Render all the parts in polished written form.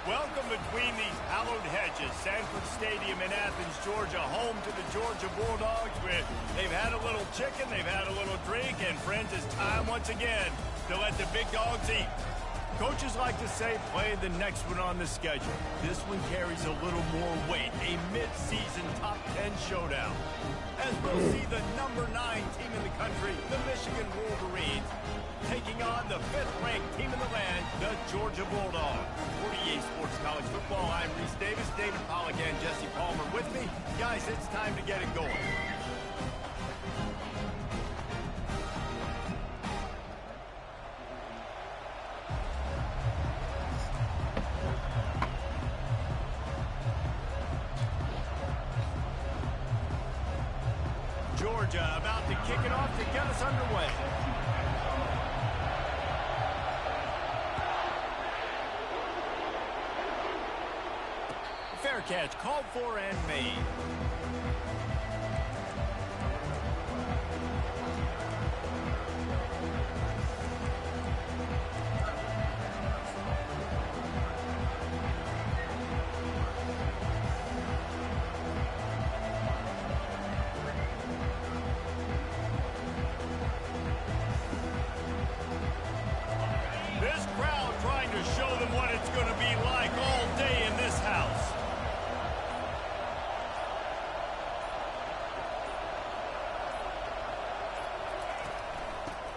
Welcome between these hallowed hedges. Sanford Stadium in Athens, Georgia, home to the Georgia Bulldogs. They've had a little chicken, they've had a little drink, and friends, it's time once again to let the big dogs eat. Coaches like to say, play the next one on the schedule. This one carries a little more weight, a mid-season top 10 showdown. As we'll see the number 9 team in the country, the Michigan Wolverines, taking on the 5th-ranked team in the land, the Georgia Bulldogs. For EA Sports College Football, I'm Reese Davis, David Pollack, and Jesse Palmer with me. Guys, it's time to get it going. Georgia about to kick it off to get us underway. Fair catch, called for and made. This crowd trying to show them what it's going to be like all day in this house.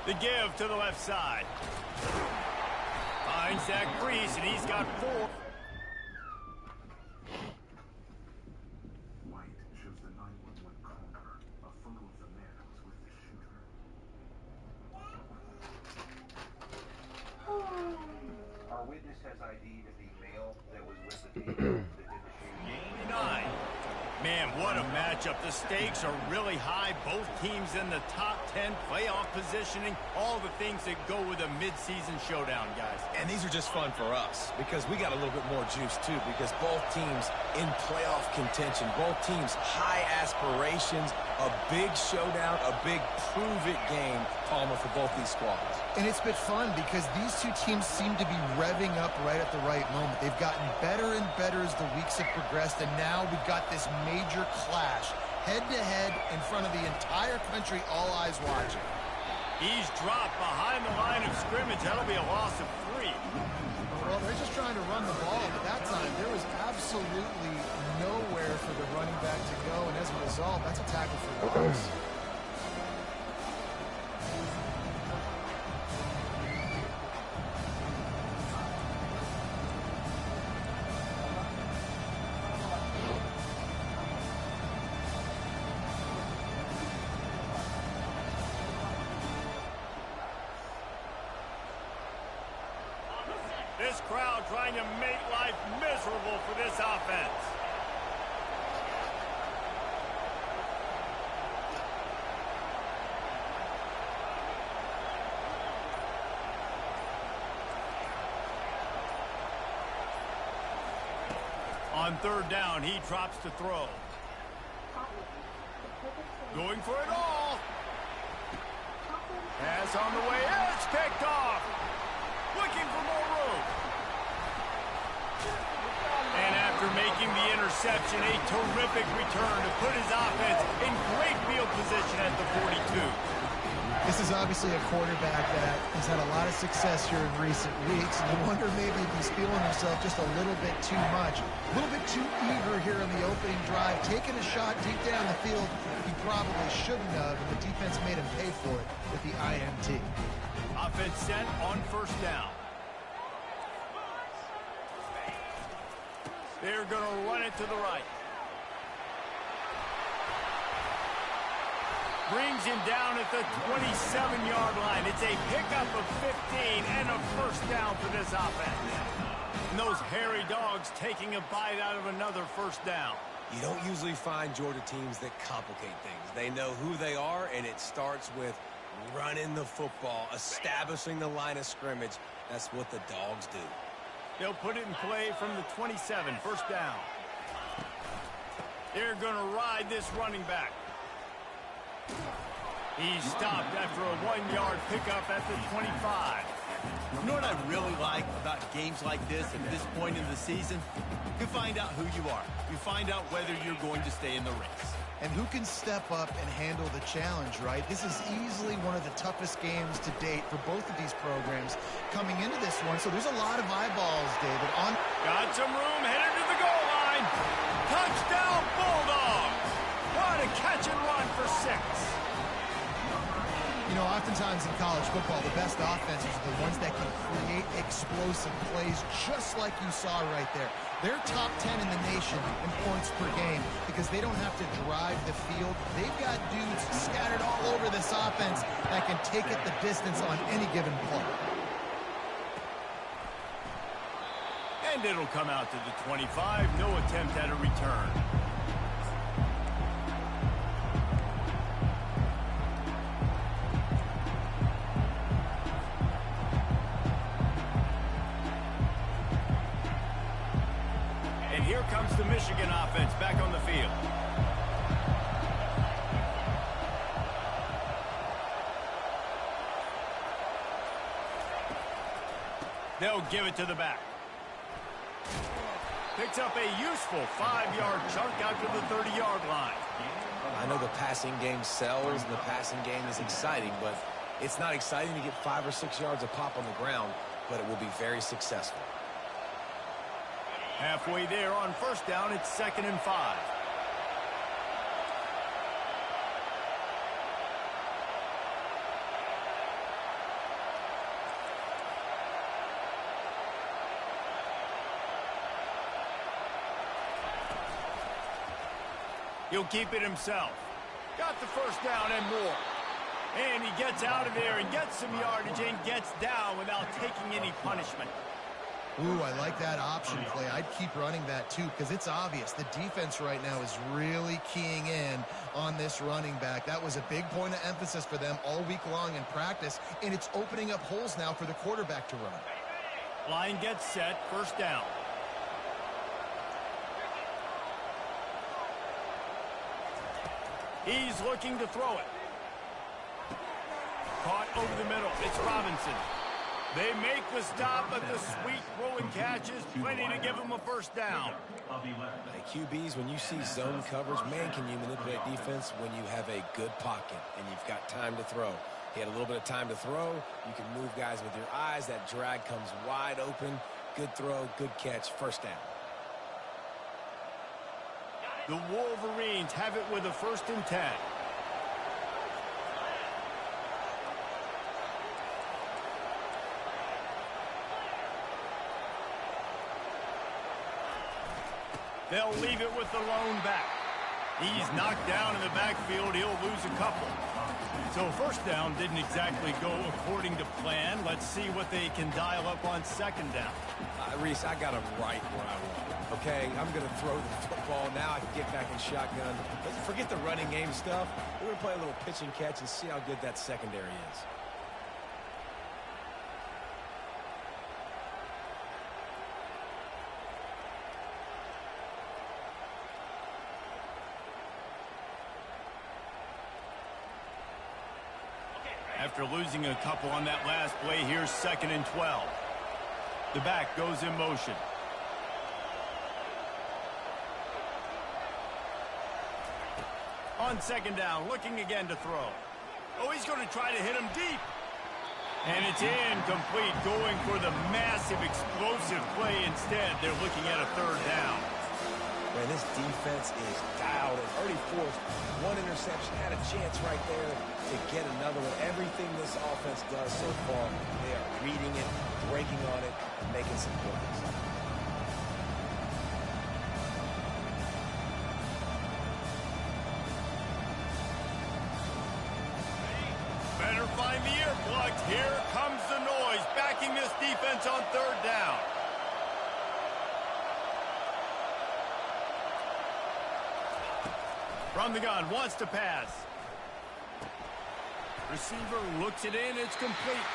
The give to the left side. Finds that crease, and he's got 4. White shows the 911 caller a photo of the man who was with the shooter. Our witness has ID'd the male that was with the vehicle that did the shooting. 89. Man, what a matchup. The stakes are really high. Both teams in the top 10, playoff positioning, all the things that go with a mid-season showdown, guys. And these are just fun for us because we got a little bit more juice, too, because both teams in playoff contention, both teams high aspirations, a big showdown, a big prove-it game, Palmer, for both these squads. And it's been fun because these two teams seem to be revving up right at the right moment. They've gotten better and better as the weeks have progressed, and now we've got this major clash, head-to-head in front of the entire country, all eyes watching. He's dropped behind the line of scrimmage. That'll be a loss of 3. Well, they're just trying to run the ball, but that time there was absolutely nowhere for the running back to go, and as a result, that's a tackle for loss. This crowd trying to make life miserable for this offense. On 3rd down, he drops to throw. Going for it all. Pass on the way. It's picked off. Looking for more room. And after making the interception, a terrific return to put his offense in great field position at the 42. This is obviously a quarterback that has had a lot of success here in recent weeks, and you wonder maybe if he's feeling himself just a little bit too much, a little bit too eager here in the opening drive, taking a shot deep down the field he probably shouldn't have, and the defense made him pay for it with the INT. Offense set on 1st down. They're going to run it to the right. Brings him down at the 27-yard line. It's a pickup of 15 and a 1st down for this offense. And those hairy dogs taking a bite out of another 1st down. You don't usually find Georgia teams that complicate things. They know who they are, and it starts with running the football, establishing the line of scrimmage. That's what the dogs do. They'll put it in play from the 27, 1st down. They're going to ride this running back. He's stopped after a 1-yard pickup at the 25. You know what I really like about games like this at this point in the season? You find out who you are. You find out whether you're going to stay in the race. And who can step up and handle the challenge, right? This is easily one of the toughest games to date for both of these programs coming into this one. So there's a lot of eyeballs, David. Got some room, headed to the goal line. Touchdown, Bulldogs! What a catch and run for 6. You know, oftentimes in college football, the best offenses are the ones that can create explosive plays, just like you saw right there. They're top 10 in the nation in points per game because they don't have to drive the field. They've got dudes scattered all over this offense that can take it the distance on any given play. And it'll come out to the 25. No attempt at a return. Here comes the Michigan offense back on the field. They'll give it to the back. Picks up a useful 5-yard chunk out to the 30-yard line. I know the passing game sells and the passing game is exciting, but it's not exciting to get 5 or 6 yards a pop on the ground, but it will be very successful. Halfway there on first down, it's 2nd and 5. He'll keep it himself. Got the first down and more. And he gets out of there and gets some yardage and gets down without taking any punishment. Ooh, I like that option play. I'd keep running that too because it's obvious the defense right now is really keying in on this running back. That was a big point of emphasis for them all week long in practice, and it's opening up holes now for the quarterback to run. Line gets set, first down. He's looking to throw it. Caught over the middle. It's Robinson. They make the stop, but the sweet throwing catch is plenty to give him a first down. Hey, QBs, when you see zone coverage, man, can you manipulate defense when you have a good pocket and you've got time to throw. He had a little bit of time to throw. You can move guys with your eyes. That drag comes wide open. Good throw, good catch, first down. The Wolverines have it with a 1st and 10. They'll leave it with the lone back. He's knocked down in the backfield. He'll lose a couple. So first down didn't exactly go according to plan. Let's see what they can dial up on 2nd down. Reese, I got him right where I want him. Okay, I'm going to throw the football. Now I can get back in shotgun. But forget the running game stuff. We're going to play a little pitch and catch and see how good that secondary is. After losing a couple on that last play, here's 2nd and 12. The back goes in motion. On 2nd down, looking again to throw. Oh, he's going to try to hit him deep. And it's incomplete, going for the massive explosive play instead. They're looking at a 3rd down. Man, this defense is dialed and already forced one interception. Had a chance right there to get another one. Everything this offense does so far, they are reading it, breaking on it, and making some plays. Better find the earplugs. Here comes the noise, backing this defense on 3rd down. From the gun, wants to pass. Receiver looks it in, it's complete.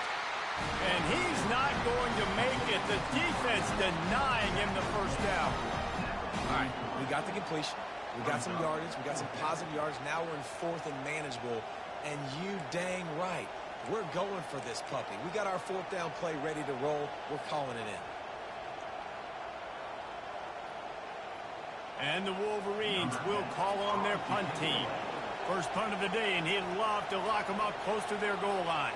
And he's not going to make it. The defense denying him the first down. All right, we got the completion. We got some yardage. We got some positive yards. Now we're in 4th and manageable. And you dang right. we're going for this puppy. We got our fourth down play ready to roll. We're calling it in. And the Wolverines will call on their punt team. First punt of the day, and he'd love to lock them up close to their goal line.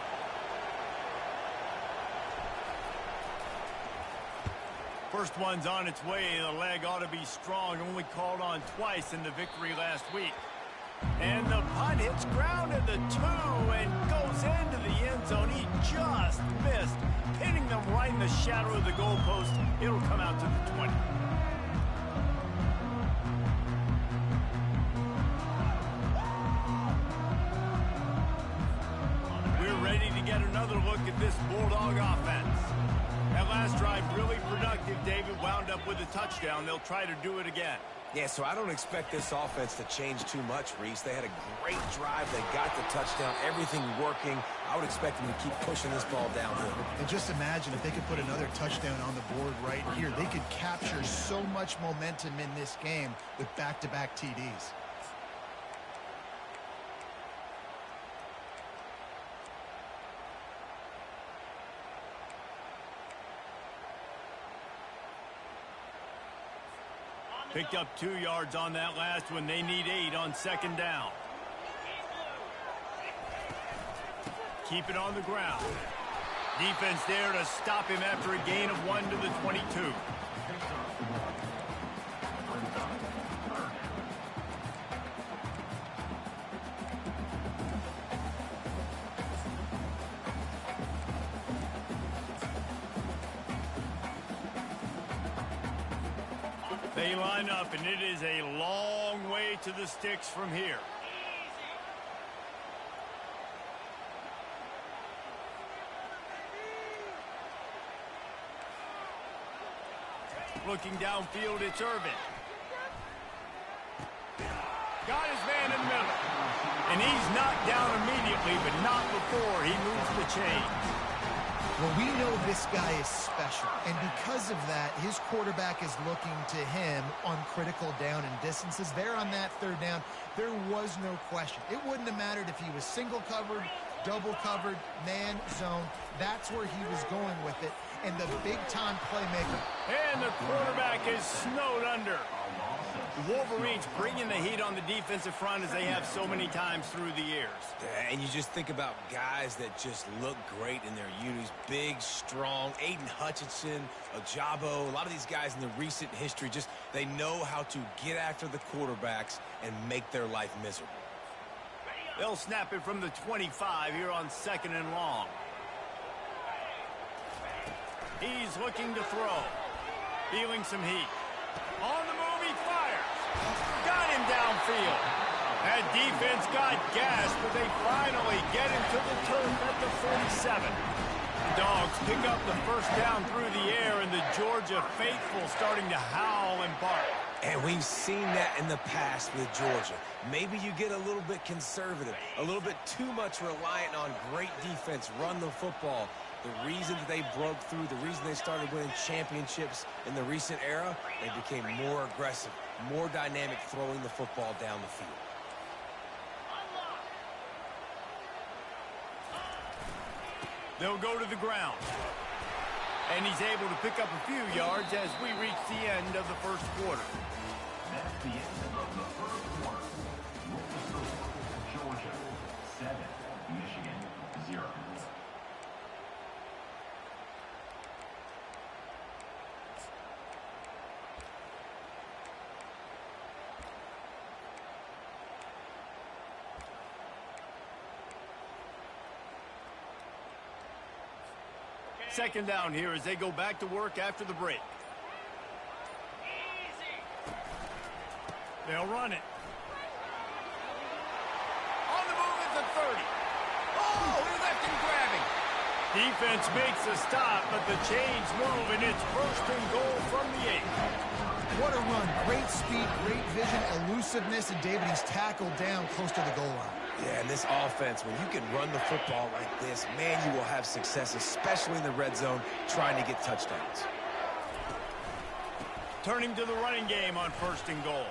First one's on its way. The leg ought to be strong. Only called on twice in the victory last week. And the punt hits ground at the 2 and goes into the end zone. He just missed, pinning them right in the shadow of the goalpost. It'll come out to the 20. We're ready to get another look at this Bulldog offense. That last drive really productive. David wound up with a touchdown. They'll try to do it again. Yeah, so I don't expect this offense to change too much, Reese. They had a great drive. They got the touchdown. Everything working. I would expect them to keep pushing this ball downhill. And just imagine if they could put another touchdown on the board right here. They could capture so much momentum in this game with back-to-back TDs. Picked up 2 yards on that last one. They need 8 on second down. Keep it on the ground. Defense there to stop him after a gain of 1 to the 22. They line up, and it is a long way to the sticks from here. Looking downfield, it's Irvin. Got his man in the middle. And he's knocked down immediately, but not before he moves the chains. Well, we know this guy is special, and because of that, his quarterback is looking to him on critical down and distances. There on that third down, there was no question. It wouldn't have mattered if he was single covered, double covered, man zone. That's where he was going with it, and the big-time playmaker. And the quarterback is snowed under. The Wolverines bringing the heat on the defensive front as they have so many times through the years. And you just think about guys that just look great in their unis. Big, strong, Aiden Hutchinson, Ajabo, a lot of these guys in the recent history, just they know how to get after the quarterbacks and make their life miserable. They'll snap it from the 25 here on second and long. He's looking to throw. Feeling some heat. On the move, he fires. Got him downfield. That defense got gas, but they finally get him to the turf at the 47. The Dogs pick up the first down through the air, and the Georgia faithful starting to howl and bark. And we've seen that in the past with Georgia. Maybe you get a little bit conservative, a little bit too much reliant on great defense, run the football. The reason that they broke through, the reason they started winning championships in the recent era, they became more aggressive, more dynamic throwing the football down the field. They'll go to the ground. And he's able to pick up a few yards as we reach the end of the first quarter. That's the end of the first quarter. Georgia 7, Michigan 0. Second down here as they go back to work after the break. They'll run it. On the move at the 30. Oh, he left him grabbing. Defense makes a stop, but the chains move, and it's first and goal from the 8. What a run. Great speed, great vision, elusiveness, and David, he's tackled down close to the goal line. Yeah, and this offense, when you can run the football like this, man, you will have success, especially in the red zone, trying to get touchdowns. Turning to the running game on first and goal.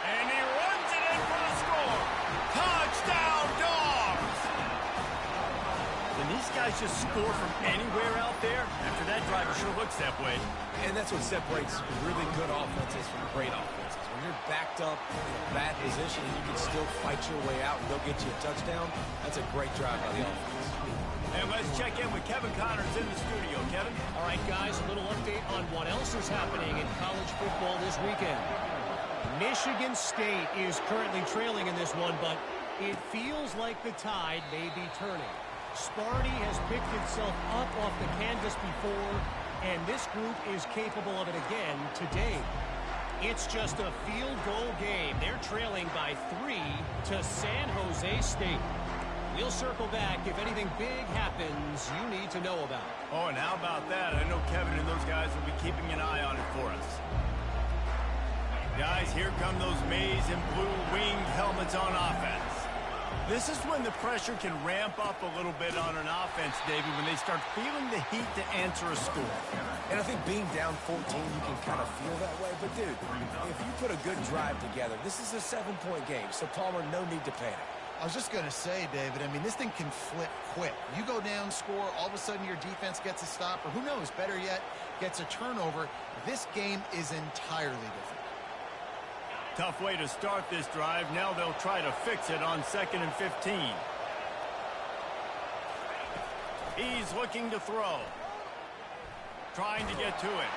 And he runs it in for the score. Touchdown, Dogs! Can these guys just score from anywhere out there? After that drive, it sure looks that way. And that's what separates really good offenses from great offenses. When you're backed up in a bad position and you can still fight your way out and go get you a touchdown, that's a great drive by the offense. And let's check in with Kevin Connors in the studio. Kevin? All right, guys, a little update on what else is happening in college football this weekend. Michigan State is currently trailing in this one, but it feels like the tide may be turning. Sparty has picked itself up off the canvas before, and this group is capable of it again today. It's just a field goal game. They're trailing by 3 to San Jose State. We'll circle back if anything big happens you need to know about. Oh, and how about that? I know Kevin and those guys will be keeping an eye on it for us. Guys, here come those maize and blue winged helmets on offense. This is when the pressure can ramp up a little bit on an offense, David, when they start feeling the heat to answer a score. And I think being down 14, you can kind of feel that way. But, dude, if you put a good drive together, this is a 7-point game, so Palmer, no need to panic. I was just going to say, David, I mean, this thing can flip quick. You go down, score, all of a sudden your defense gets a stop, or who knows, better yet, gets a turnover. This game is entirely different. Tough way to start this drive. Now they'll try to fix it on 2nd and 15. He's looking to throw. Trying to get to it.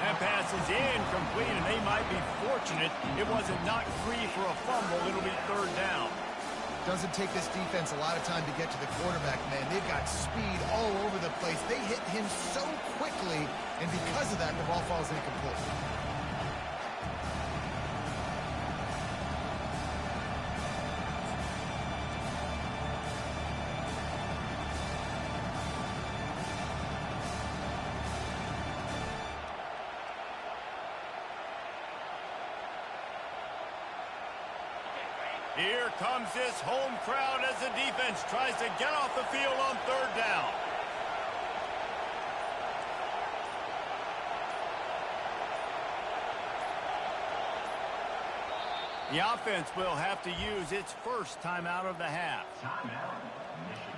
That pass is incomplete, and they might be fortunate it wasn't knocked free for a fumble. It'll be 3rd down. Doesn't take this defense a lot of time to get to the quarterback, man. They've got speed all over the place. They hit him so quickly, and because of that, the ball falls incomplete. Here comes this home crowd as the defense tries to get off the field on 3rd down. The offense will have to use its first timeout of the half. Timeout, Michigan.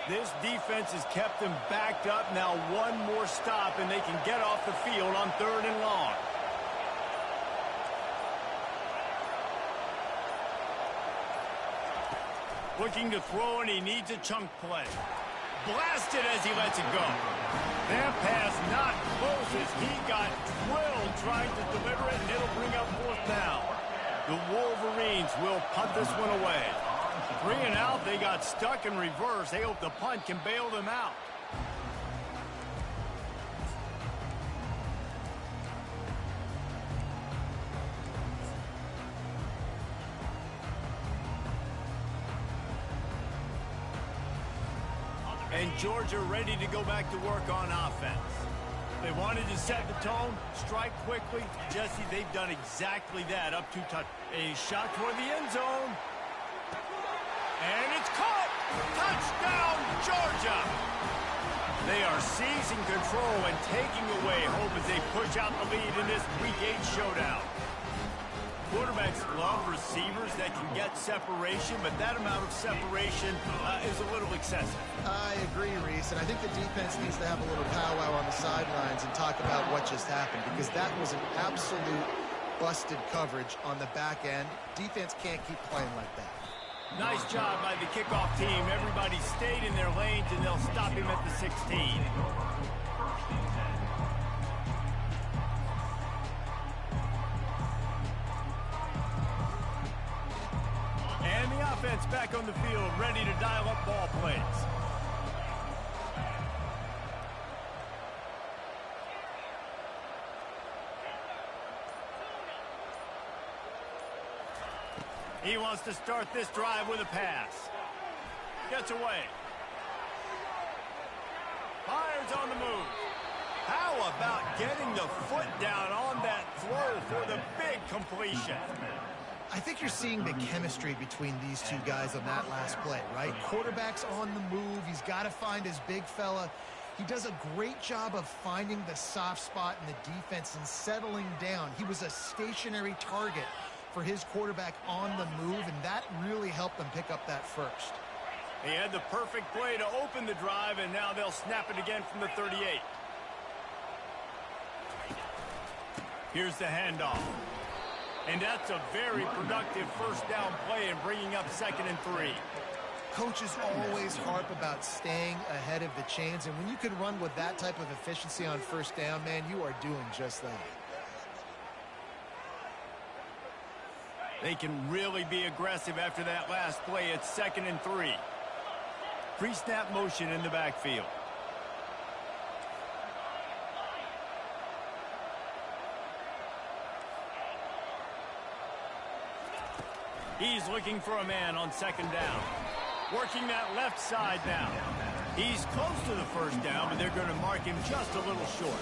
This defense has kept them backed up. Now one more stop, and they can get off the field on 3rd and long. Looking to throw, and he needs a chunk play. Blasted as he lets it go. That pass not close as he got drilled trying to deliver it, and it'll bring up 4th down. The Wolverines will punt this one away. 3 and out, they got stuck in reverse. They hope the punt can bail them out. And Georgia ready to go back to work on offense. They wanted to set the tone, strike quickly. Jesse, they've done exactly that. Up to a shot toward the end zone. And it's caught! Touchdown, Georgia! They are seizing control and taking away hope as they push out the lead in this Week 8 showdown. Quarterbacks love receivers that can get separation, but that amount of separation is a little excessive. I agree, Reese, and I think the defense needs to have a little powwow on the sidelines and talk about what just happened, because that was an absolute busted coverage on the back end. Defense can't keep playing like that. Nice job by the kickoff team. Everybody stayed in their lanes, and they'll stop him at the 16. And the offense back on the field, ready to dial up ball plays. He wants to start this drive with a pass. Gets away. Fires on the move. How about getting the foot down on that throw for the big completion? I think you're seeing the chemistry between these two guys on that last play, right? Quarterback's on the move. He's got to find his big fella. He does a great job of finding the soft spot in the defense and settling down. He was a stationary target for his quarterback on the move, and that really helped them pick up that first. He had the perfect play to open the drive, and now they'll snap it again from the 38. Here's the handoff. And that's a very productive first down play and bringing up 2nd and 3. Coaches always harp about staying ahead of the chains, and when you can run with that type of efficiency on first down, man, you are doing just that. They can really be aggressive after that last play. It's 2nd and 3. Pre-snap motion in the backfield. He's looking for a man on 2nd down. Working that left side now. He's close to the first down, but they're going to mark him just a little short.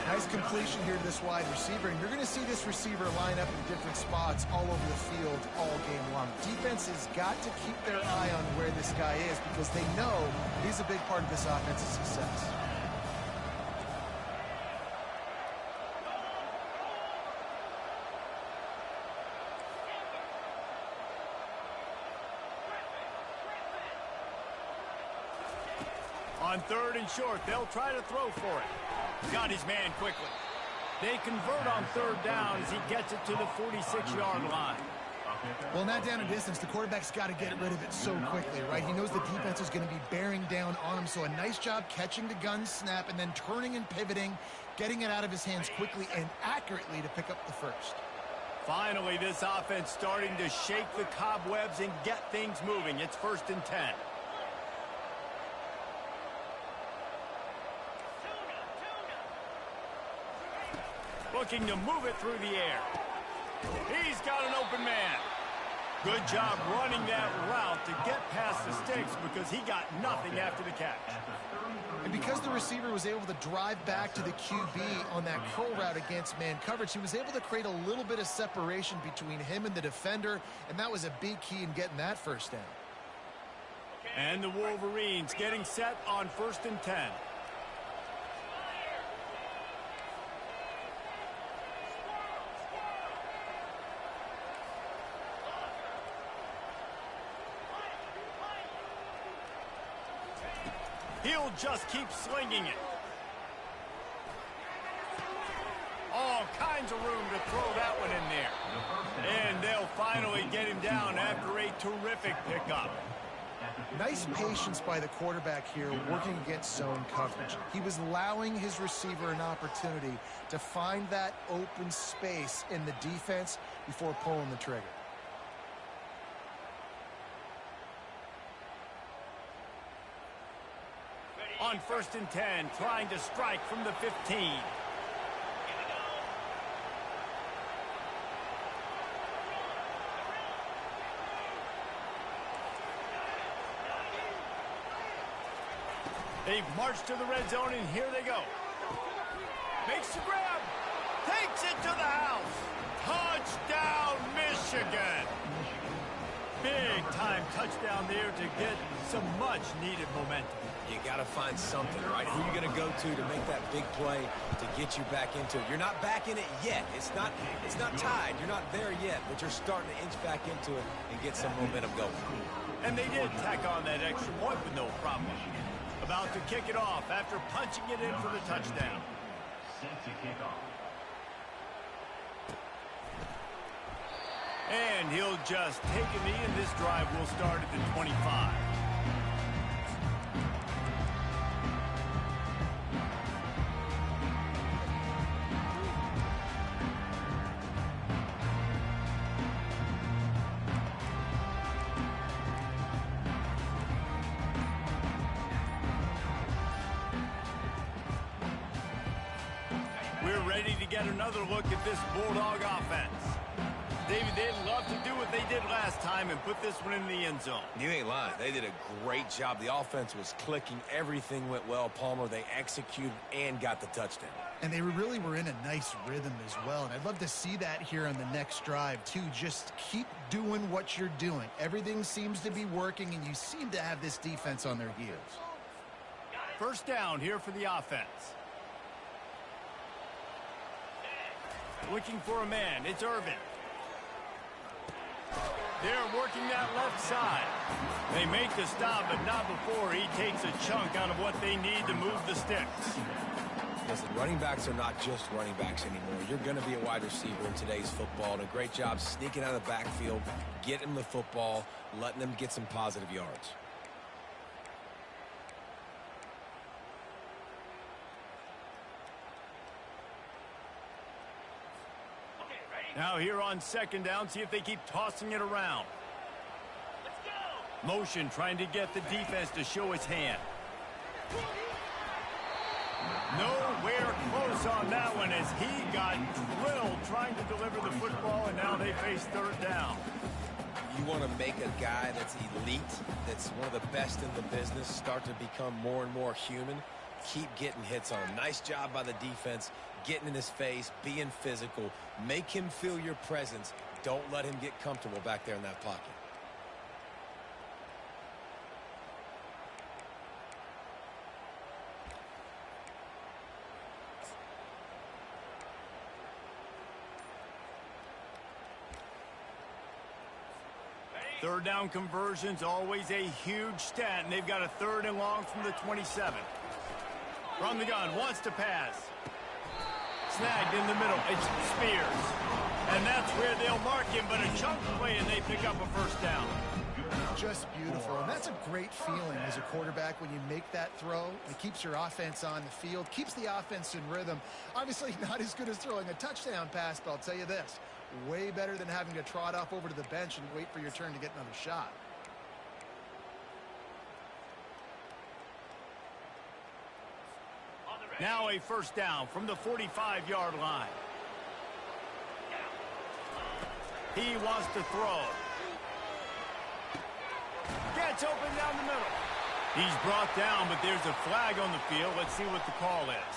Nice completion here to this wide receiver, and you're going to see this receiver line up in different spots all over the field all game long. Defense has got to keep their eye on where this guy is because they know he's a big part of this offense's success. On 3rd and short, they'll try to throw for it. Got his man quickly. They convert on 3rd down as he gets it to the 46-yard line. Well, not down a distance. The quarterback's got to get rid of it so quickly, right? He knows the defense is going to be bearing down on him, so a nice job catching the gun snap and then turning and pivoting, getting it out of his hands quickly and accurately to pick up the first. Finally, this offense starting to shake the cobwebs and get things moving. It's 1st and 10. Looking to move it through the air. He's got an open man. Good job running that route to get past the sticks because he got nothing after the catch. And because the receiver was able to drive back to the QB on that curl route against man coverage, he was able to create a little bit of separation between him and the defender, and that was a big key in getting that first down. And the Wolverines getting set on 1st and 10. He'll just keep slinging it. All kinds of room to throw that one in there. And they'll finally get him down after a terrific pickup. Nice patience by the quarterback here working against zone coverage. He was allowing his receiver an opportunity to find that open space in the defense before pulling the trigger. On 1st and 10, trying to strike from the 15. They've marched to the red zone, and here they go. Makes the grab. Takes it to the house. Touchdown, Michigan. Big-time touchdown there to get some much-needed momentum. You got to find something, right? Who are you going to go to make that big play to get you back into it? You're not back in it yet. It's not tied. You're not there yet, but you're starting to inch back into it and get some momentum going. And they did tack on that extra point with no problem. About to kick it off after punching it in for the touchdown. Set to kick off. And he'll just take a knee, and this drive will start at the 25. We're ready to get another look at this Bulldog offense. David, they'd love to do what they did last time and put this one in the end zone. You ain't lying. They did a great job. The offense was clicking. Everything went well, Palmer. They executed and got the touchdown. And they really were in a nice rhythm as well. And I'd love to see that here on the next drive, too. Just keep doing what you're doing. Everything seems to be working, and you seem to have this defense on their heels. First down here for the offense. Looking for a man. It's Irvin. They're working that left side. They make the stop, but not before he takes a chunk out of what they need to move the sticks. Listen, running backs are not just running backs anymore. You're going to be a wide receiver in today's football, and a great job sneaking out of the backfield, getting them the football, letting them get some positive yards. Now here on second down, see if they keep tossing it around. Motion trying to get the defense to show its hand. Nowhere close on that one as he got drilled trying to deliver the football, and now they face third down. You want to make a guy that's elite, that's one of the best in the business, start to become more and more human. Keep getting hits on him. Nice job by the defense, getting in his face, being physical. Make him feel your presence. Don't let him get comfortable back there in that pocket. Third down conversions, always a huge stat, and they've got a third and long from the 27. From the gun, wants to pass. Snagged in the middle, it's Spears. And that's where they'll mark him, but a chunk play, and they pick up a first down. Just beautiful. And that's a great feeling as a quarterback when you make that throw. It keeps your offense on the field, keeps the offense in rhythm. Obviously not as good as throwing a touchdown pass, but I'll tell you this, way better than having to trot off over to the bench and wait for your turn to get another shot. Now a first down from the 45-yard line. He wants to throw. Gets open down the middle. He's brought down, but there's a flag on the field. Let's see what the call is.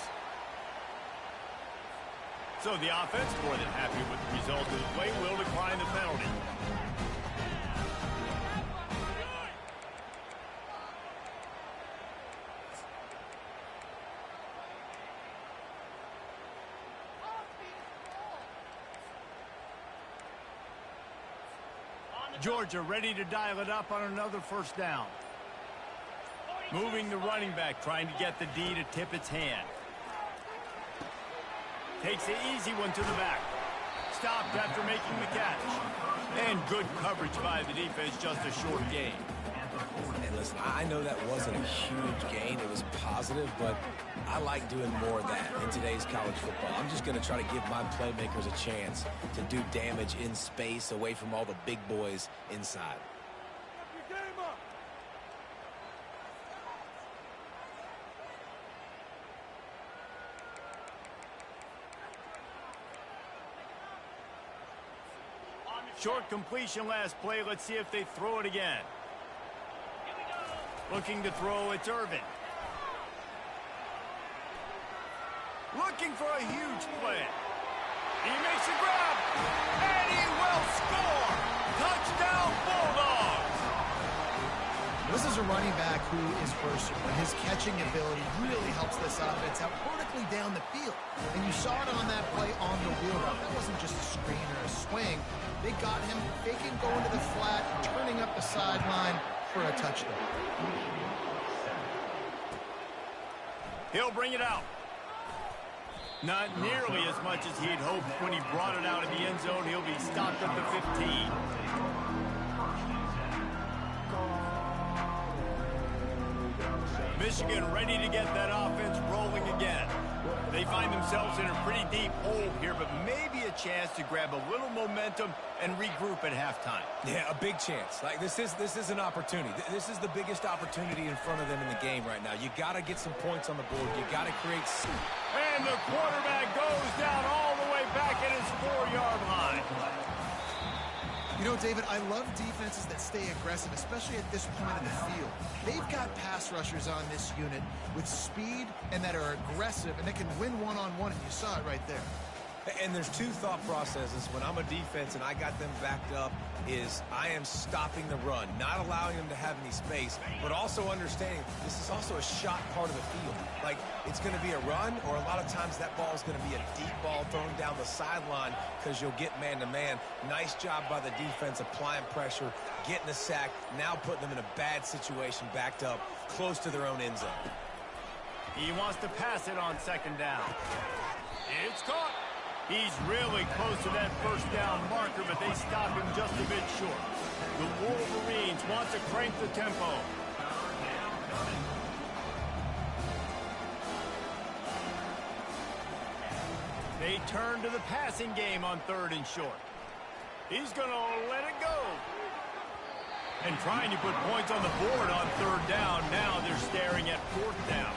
So the offense, more than happy with the result of the play, will decline the penalty. Georgia ready to dial it up on another first down. Moving the running back, trying to get the D to tip its hand. Takes the easy one to the back. Stopped after making the catch. And good coverage by the defense, just a short gain. And listen, I know that wasn't a huge gain. It was positive, but I like doing more of that in today's college football. I'm just going to try to give my playmakers a chance to do damage in space away from all the big boys inside. Short completion last play. Let's see if they throw it again. Looking to throw, it's Irvin. Looking for a huge play. He makes a grab, and he will score. Touchdown, Bulldogs. This is a running back who is versatile, and his catching ability really helps this offense out vertically down the field. And you saw it on that play on the wheel route. That wasn't just a screen or a swing. They got him faking going to the flat, turning up the sideline for a touchdown. He'll bring it out. Not nearly as much as he'd hoped when he brought it out of the end zone. He'll be stopped at the 15. Michigan ready to get that offense rolling again. They find themselves in a pretty deep hole here, but maybe a chance to grab a little momentum and regroup at halftime. Yeah, a big chance. Like this is an opportunity. This is the biggest opportunity in front of them in the game right now. You got to get some points on the board. You got to create. And the quarterback goes down all the way back at his 4-yard line. You know, David, I love defenses that stay aggressive, especially at this point in the field. They've got pass rushers on this unit with speed and that are aggressive and that can win one-on-one, and you saw it right there. And there's two thought processes when I'm a defense and I got them backed up is I am stopping the run, not allowing them to have any space, but also understanding this is also a shot part of the field. Like, it's going to be a run, or a lot of times that ball is going to be a deep ball thrown down the sideline because you'll get man-to-man. Nice job by the defense applying pressure, getting the sack, now putting them in a bad situation backed up close to their own end zone. He wants to pass it on second down. It's caught. He's really close to that first down marker, but they stop him just a bit short. The Wolverines want to crank the tempo. They turn to the passing game on 3rd and short. He's going to let it go. And trying to put points on the board on 3rd down. Now they're staring at 4th down.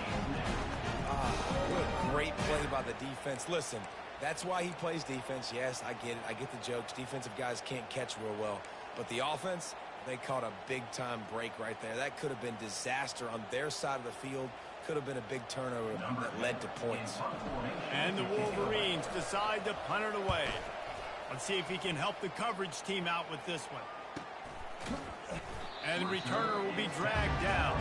What a great play by the defense. Listen, that's why he plays defense. Yes, I get it. I get the jokes. Defensive guys can't catch real well. But the offense, they caught a big-time break right there. That could have been disaster on their side of the field. Could have been a big turnover that led to points. And the Wolverines decide to punt it away. Let's see if he can help the coverage team out with this one. And the returner will be dragged down.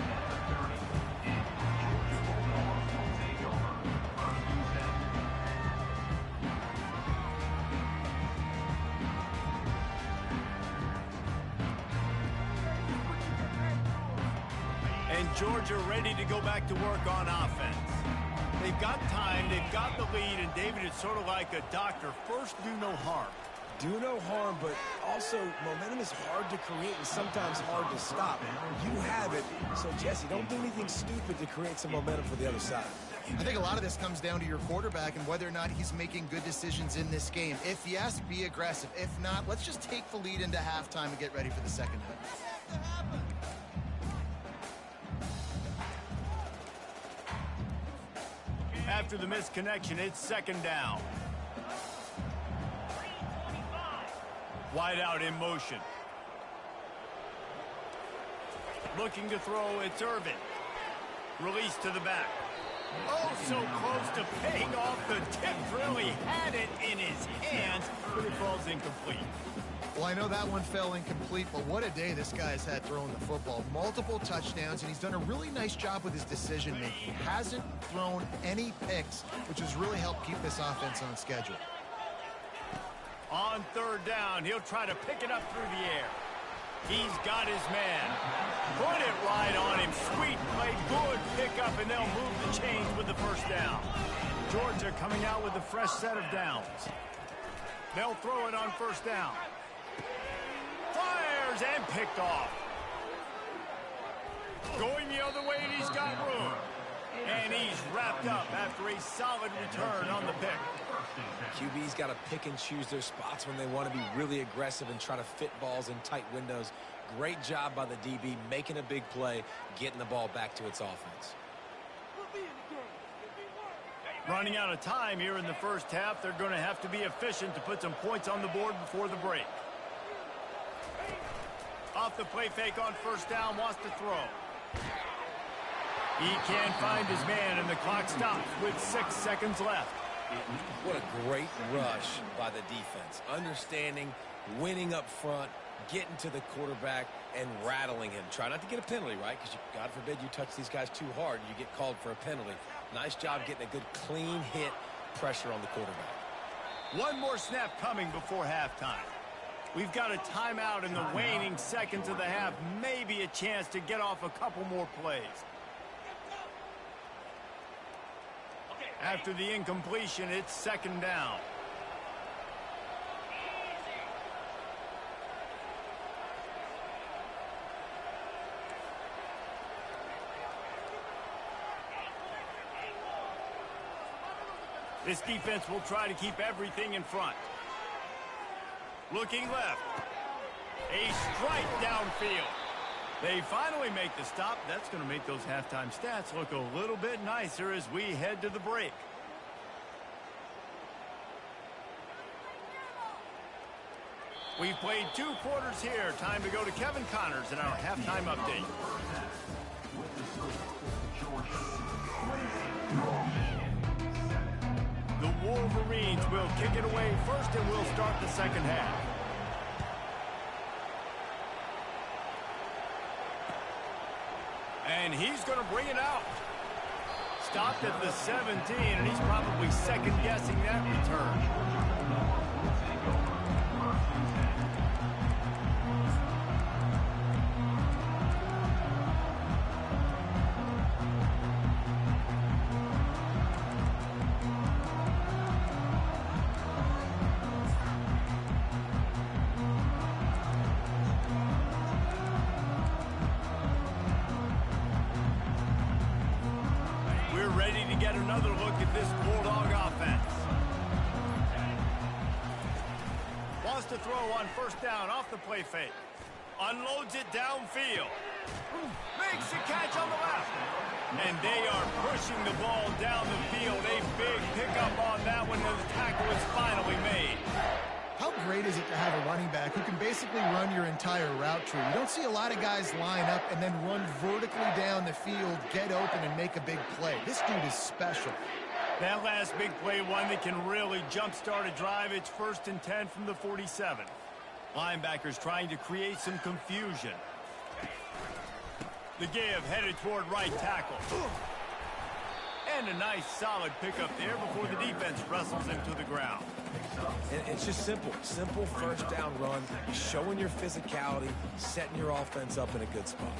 And Georgia ready to go back to work on offense. They've got time, they've got the lead, and David, it's sort of like a doctor. First, do no harm. Do no harm, but also momentum is hard to create and sometimes hard to stop. You have it, so Jesse, don't do anything stupid to create some momentum for the other side. I think a lot of this comes down to your quarterback and whether or not he's making good decisions in this game. If yes, be aggressive. If not, let's just take the lead into halftime and get ready for the second half. After the misconnection, it's 2nd down. Wide out in motion. Looking to throw, it's Irvin. Release to the back. Oh, so close to paying off the tip. Really had it in his hands, but it falls incomplete. Well, I know that one fell incomplete, but what a day this guy's had throwing the football. Multiple touchdowns, and he's done a really nice job with his decision-making. Hasn't thrown any picks, which has really helped keep this offense on schedule. On 3rd down, he'll try to pick it up through the air. He's got his man. Put it right on him. Sweet play, good pickup, and they'll move the chains with the first down. Georgia coming out with a fresh set of downs. They'll throw it on 1st down. Fires and picked off. Going the other way, and he's got room. And he's wrapped up after a solid return on the pick. QB's got to pick and choose their spots when they want to be really aggressive and try to fit balls in tight windows. Great job by the DB making a big play, getting the ball back to its offense. Running out of time here in the first half, they're going to have to be efficient to put some points on the board before the break. Off the play fake on 1st down, wants to throw. He can't find his man, and the clock stops with 6 seconds left. What a great rush by the defense. Understanding, winning up front, getting to the quarterback, and rattling him. Try not to get a penalty, right? Because, God forbid, you touch these guys too hard, you get called for a penalty. Nice job getting a good, clean hit, pressure on the quarterback. One more snap coming before halftime. We've got a timeout in the waning seconds of the half. Maybe a chance to get off a couple more plays. After the incompletion, it's 2nd down. This defense will try to keep everything in front. Looking left. A strike downfield. They finally make the stop. That's going to make those halftime stats look a little bit nicer as we head to the break. We've played 2 quarters here. Time to go to Kevin Connors in our halftime update. The Wolverines will kick it away first, and we'll start the second half. And he's going to bring it out. Stopped at the 17, and he's probably second-guessing that return. Another look at this Bulldog offense. Wants to throw on first down off the play fake. Unloads it downfield. Makes the catch on the left. And they are pushing the ball down the field. A big pickup on that one, and the tackle is finally made. How great is it to have a running back who can basically run your entire route tree? You don't see a lot of guys line up and then run vertically down the field, get open, and make a big play. This dude is special. That last big play, one that can really jumpstart a drive. It's 1st and 10 from the 47. Linebackers trying to create some confusion. The give headed toward right tackle. And a nice solid pickup there before the defense wrestles him to the ground. It's just simple first down run, showing your physicality, setting your offense up in a good spot.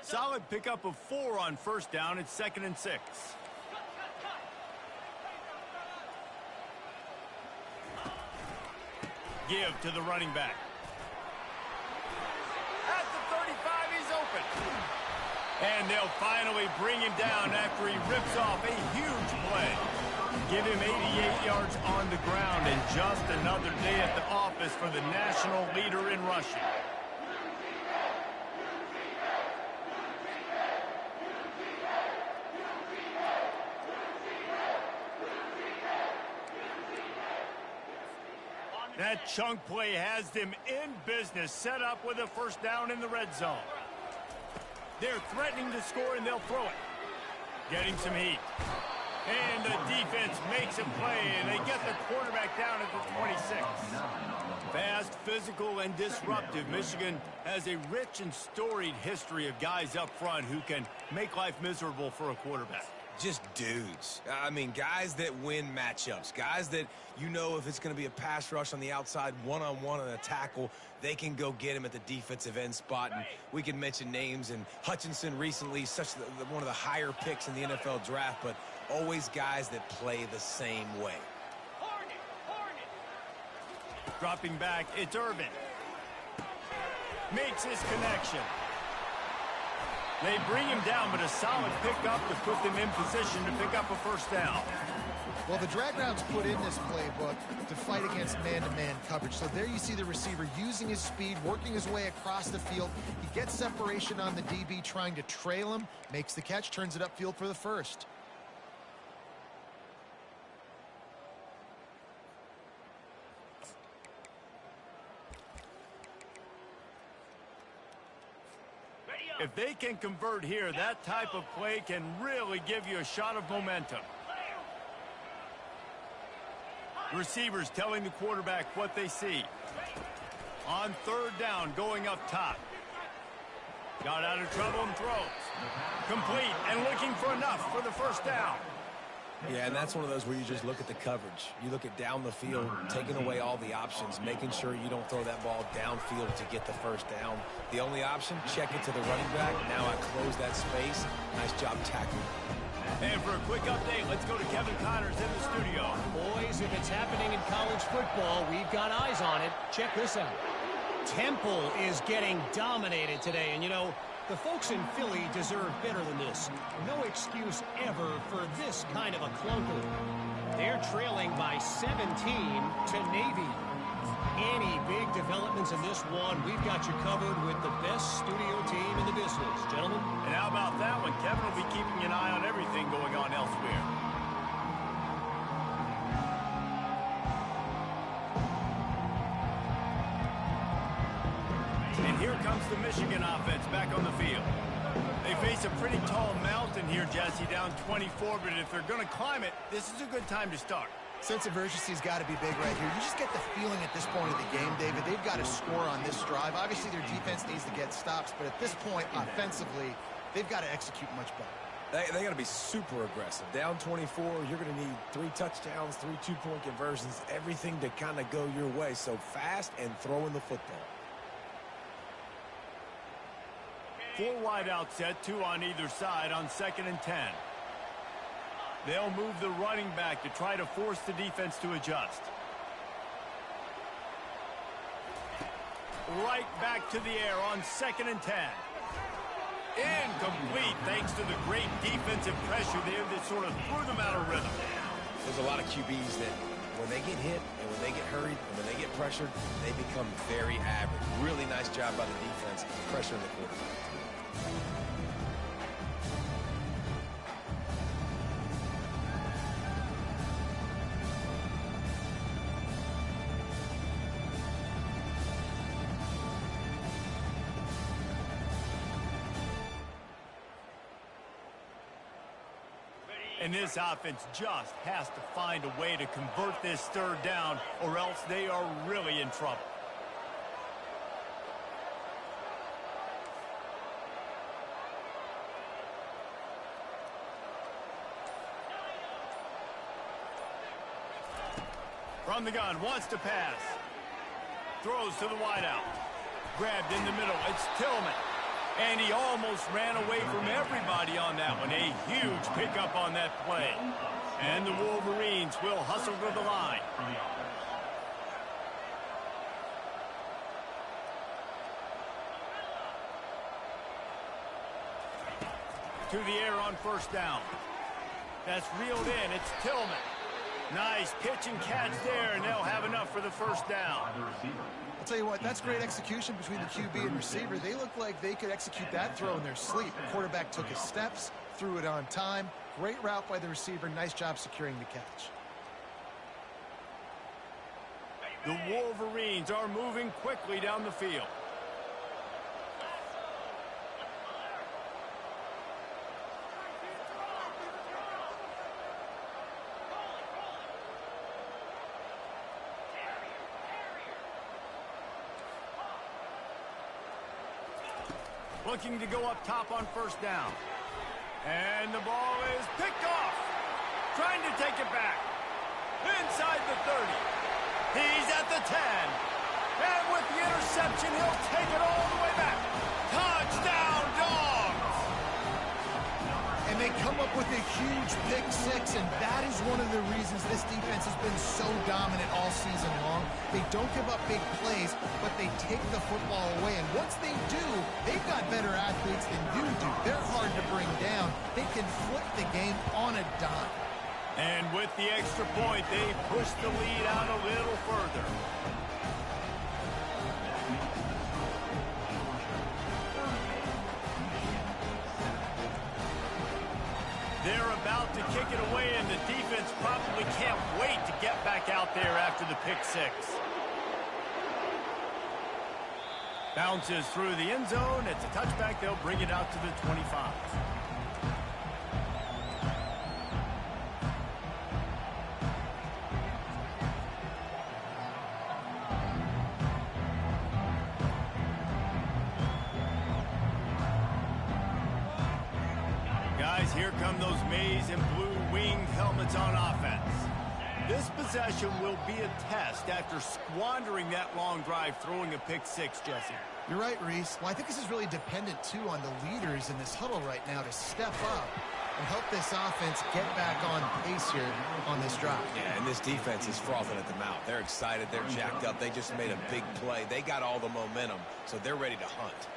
Solid pickup of 4 on first down. It's 2nd and 6. Give to the running back. At the 35, he's open. And they'll finally bring him down after he rips off a huge play. Give him 88 yards on the ground, and just another day at the office for the national leader in rushing. That chunk play has them in business, set up with a first down in the red zone. They're threatening to score, and they'll throw it. Getting some heat. And the defense makes a play, and they get the quarterback down at the 26. Fast, physical, and disruptive. Michigan has a rich and storied history of guys up front who can make life miserable for a quarterback. Just dudes. I mean, guys that win matchups. Guys that, you know, if it's going to be a pass rush on the outside, one-on-one on a tackle, they can go get him at the defensive end spot. And we can mention names. And Hutchinson recently, one of the higher picks in the NFL draft, but always guys that play the same way. Dropping back, it's Irvin. Makes his connection. They bring him down, but a solid pickup to put them in position to pick up a first down. Well, the drag routes put in this playbook to fight against man-to-man coverage. So there you see the receiver using his speed, working his way across the field. He gets separation on the DB, trying to trail him, makes the catch, turns it upfield for the first. If they can convert here, that type of play can really give you a shot of momentum. Receivers telling the quarterback what they see. On third down, going up top. Got out of trouble and throws. Complete and looking for enough for the first down. Yeah, and that's one of those where you just look at the coverage. You look at down the field, taking away all the options, making sure you don't throw that ball downfield to get the first down. The only option, check it to the running back. Now I close that space. Nice job tackling. And for a quick update, let's go to Kevin Connors in the studio. Boys, if it's happening in college football, we've got eyes on it. Check this out. Temple is getting dominated today, and you know, the folks in Philly deserve better than this. No excuse ever for this kind of a clunker. They're trailing by 17 to Navy. Any big developments in this one, we've got you covered with the best studio team in the business, gentlemen. And how about that one? Kevin will be keeping an eye on everything going on elsewhere. And here comes the Michigan offense back on the field. They face a pretty tall mountain here, Jesse, down 24, but if they're going to climb it, this is a good time to start. Sense of urgency's got to be big right here. You just get the feeling at this point of the game, David, they've got to score on this drive. Obviously, their defense needs to get stops, but at this point, offensively, they've got to execute much better. They got to be super aggressive. Down 24, you're going to need 3 touchdowns, 3 two-point conversions, everything to kind of go your way. So fast and throwing the football. 4 wide out set, 2 on either side on 2nd and 10. They'll move the running back to try to force the defense to adjust. Right back to the air on 2nd and 10. Incomplete thanks to the great defensive pressure there that sort of threw them out of rhythm. There's a lot of QBs that when they get hit and when they get hurried and when they get pressured, they become very average. Really nice job by the defense pressuring the quarterback. And this offense just has to find a way to convert this 3rd down, or else they are really in trouble. From the gun, wants to pass. Throws to the wideout. Grabbed in the middle. It's Tillman. And he almost ran away from everybody on that one. A huge pickup on that play. And the Wolverines will hustle to the line. To the air on 1st down. That's reeled in. It's Tillman. Nice pitch and catch there, and they'll have enough for the 1st down. I'll tell you what, that's great execution between the QB and receiver. They look like they could execute that throw in their sleep. The quarterback took his steps, threw it on time. Great route by the receiver. Nice job securing the catch. The Wolverines are moving quickly down the field. Looking to go up top on 1st down. And the ball is picked off. Trying to take it back. Inside the 30. He's at the 10. And with the interception, he'll take it all the way back. Touchdown, Dogs! And they come up with a huge pick 6, and that is one of the reasons this defense has been so dominant all season long. They don't give up big plays, but they take the football away. And once they do, they've got better athletes than you do. They're hard to bring down. They can flip the game on a dime. And with the extra point, they push the lead out a little further. They're about to kick it away, and the defense probably can't wait to get back out there after the pick 6. Bounces through the end zone. It's a touchback. They'll bring it out to the 25. Guys, here come those maize and blue winged helmets on offense. This possession will be a test after squandering that long drive throwing a pick 6, Jesse. You're right, Reese. Well, I think this is really dependent, too, on the leaders in this huddle right now to step up and help this offense get back on pace here on this drive. Yeah, and this defense is frothing at the mouth. They're excited. They're jacked up. They just made a big play. They got all the momentum, so they're ready to hunt.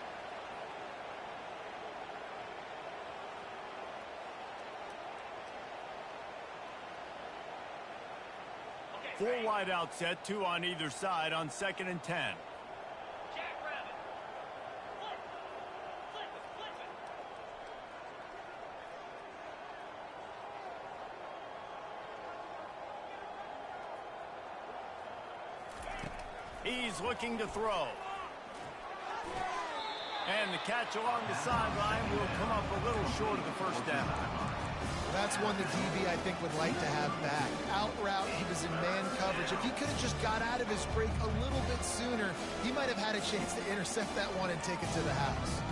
4 wide out set, 2 on either side on 2nd and 10. He's looking to throw. And the catch along the sideline will come up a little short of the first down. That's one the DB, I think, would like to have back. Out route, he was in man coverage. If he could have just got out of his break a little bit sooner, he might have had a chance to intercept that one and take it to the house.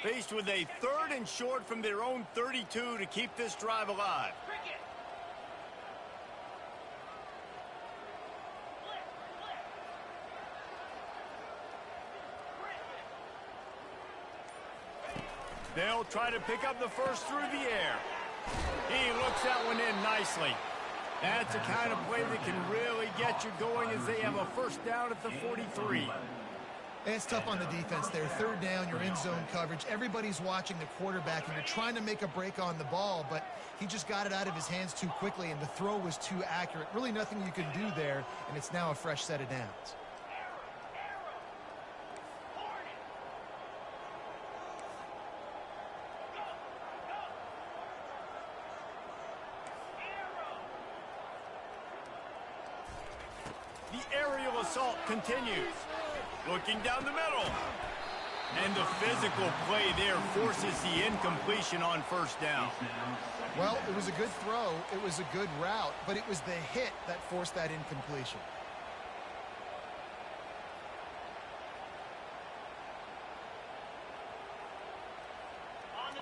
Faced with a 3rd and short from their own 32 to keep this drive alive. They'll try to pick up the first through the air. He looks that one in nicely. That's the kind of play that can really get you going as they have a first down at the 43. It's tough on the defense there. 3rd down, you're in zone coverage. Everybody's watching the quarterback, and you're trying to make a break on the ball, but he just got it out of his hands too quickly, and the throw was too accurate. Really nothing you can do there, and it's now a fresh set of downs. The aerial assault continues. Looking down the middle. And the physical play there forces the incompletion on first down. Well, it was a good throw. It was a good route, but it was the hit that forced that incompletion.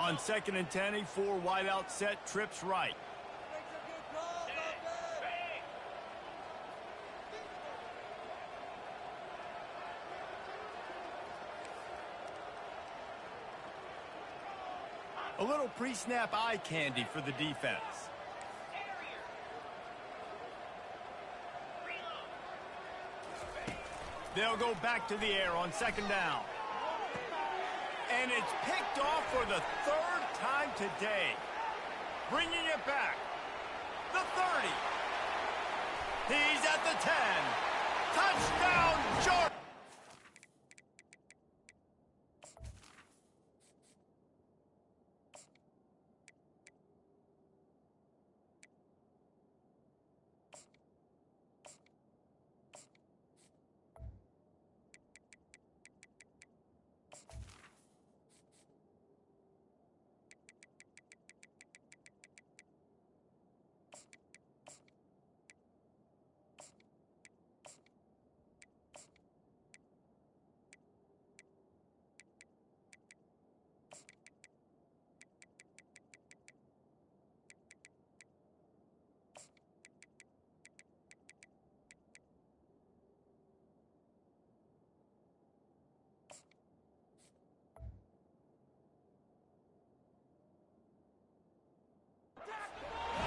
On 2nd and 10, a 4 wide out set, trips right. A little pre-snap eye candy for the defense. They'll go back to the air on 2nd down. And it's picked off for the 3rd time today. Bringing it back. The 30. He's at the 10. Touchdown, Jordan.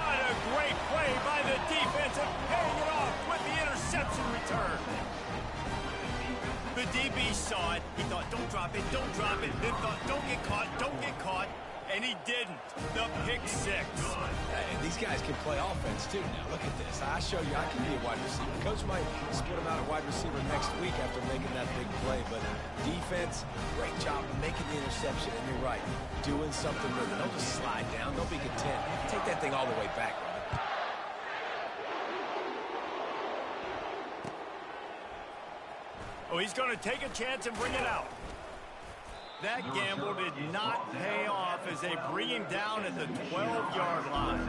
What a great play by the defense and paying it off with the interception return. The DB saw it. He thought, don't drop it, don't drop it. Then thought, don't get caught, don't get caught. And he didn't. The pick 6. Hey, these guys can play offense, too. Now, look at this. I show you I can be a wide receiver. Coach might split him out at wide receiver next week after making that big play. But defense, great job of making the interception. And you're right, doing something with it. Don't just slide down. Don't be content. Take that thing all the way back, brother. Oh, he's going to take a chance and bring it out. That gamble did not pay off as they bring him down at the 12-yard line.